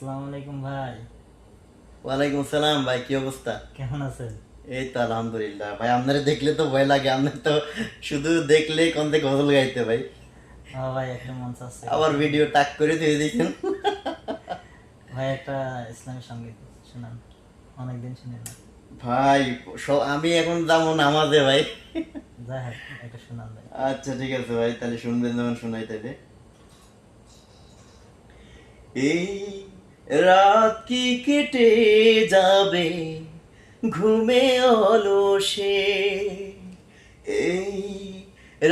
আসসালামু আলাইকুম ভাই। ওয়ালাইকুম আসসালাম ভাই, কি অবস্থা? কেমন আছেন? এই তো আলহামদুলিল্লাহ ভাই। আপনারা দেখলে তো ভয় লাগে, আপনার তো শুধু দেখলে কোন থেকে গজল গাইতে ভাই। ভাই একটা মন চাচ্ছে আবার ভিডিও টাক করে দিয়ে দিয়েছেন। ভাই একটা ইসলামী সঙ্গীত শোনান, অনেকদিন শুনি না। ভাই আমি এখন যাবো নামাজে ভাই। যাই হোক একটা শোনান ভাই। আচ্ছা ঠিক আছে ভাই, তাহলে শুনবেন যখন শোনাই তাহলে। এই রাত কি কেটে যাবে ঘুমে অলসে, এই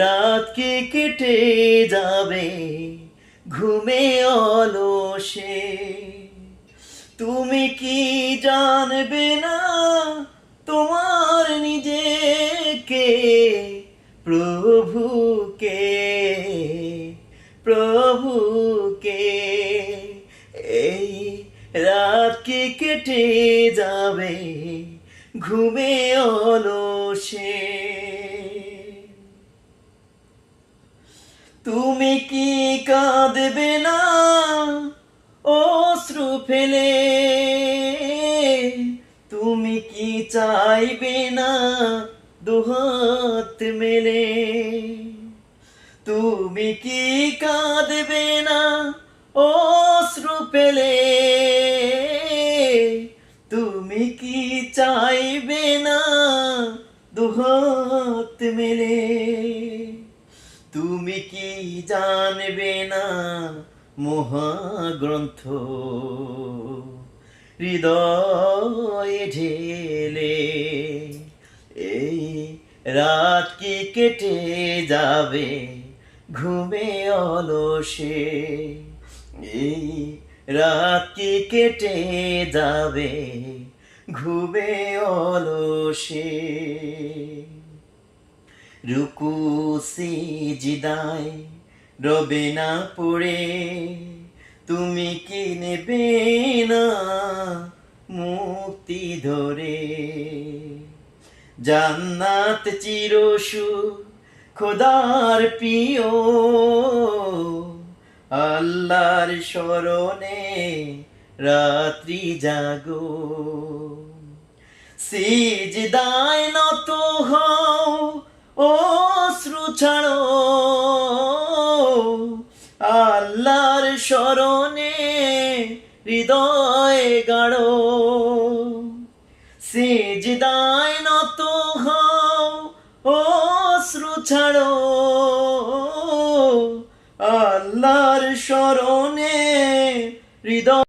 রাত কি কেটে যাবে ঘুমে অলসে, তুমি কি জানবে না তোমার নিজেকে, প্রভুকে, প্রভুকে, এই রাত কি কেটে যাবে ঘুমে অলসে, তুমি কি কাঁদবে না অশ্রু ফেলে, তুমি কি চাইবে না দুহাত মেলে, তুমি কি কাঁদবে না অশ্রু ফেলে, তুমি কি চাইবে না দুহাত মেলে, তুমি কি জানবে না মহাগ্রন্থ হৃদয়ে ঢেলে, এই রাত কি কেটে যাবে ঘুমে অলসে, এই রাত কি কেটে যাবে ঘুমে অলসে, রুকু সিজদায় রবে না পড়ে, তুমি কি নেবে না মুক্তি ধরে, জান্নাত চিরসুখ খোদার প্রিয়, আল্লাহর স্মরণে রাত্রি জাগো, সিজদায় নত হও অশ্রু ছাড়ো, আল্লাহর স্মরণে হৃদয় গাড়ো, সিজদায় নত হও অশ্রু ছাড়ো, আল্লাহর স্মরণে হৃদয়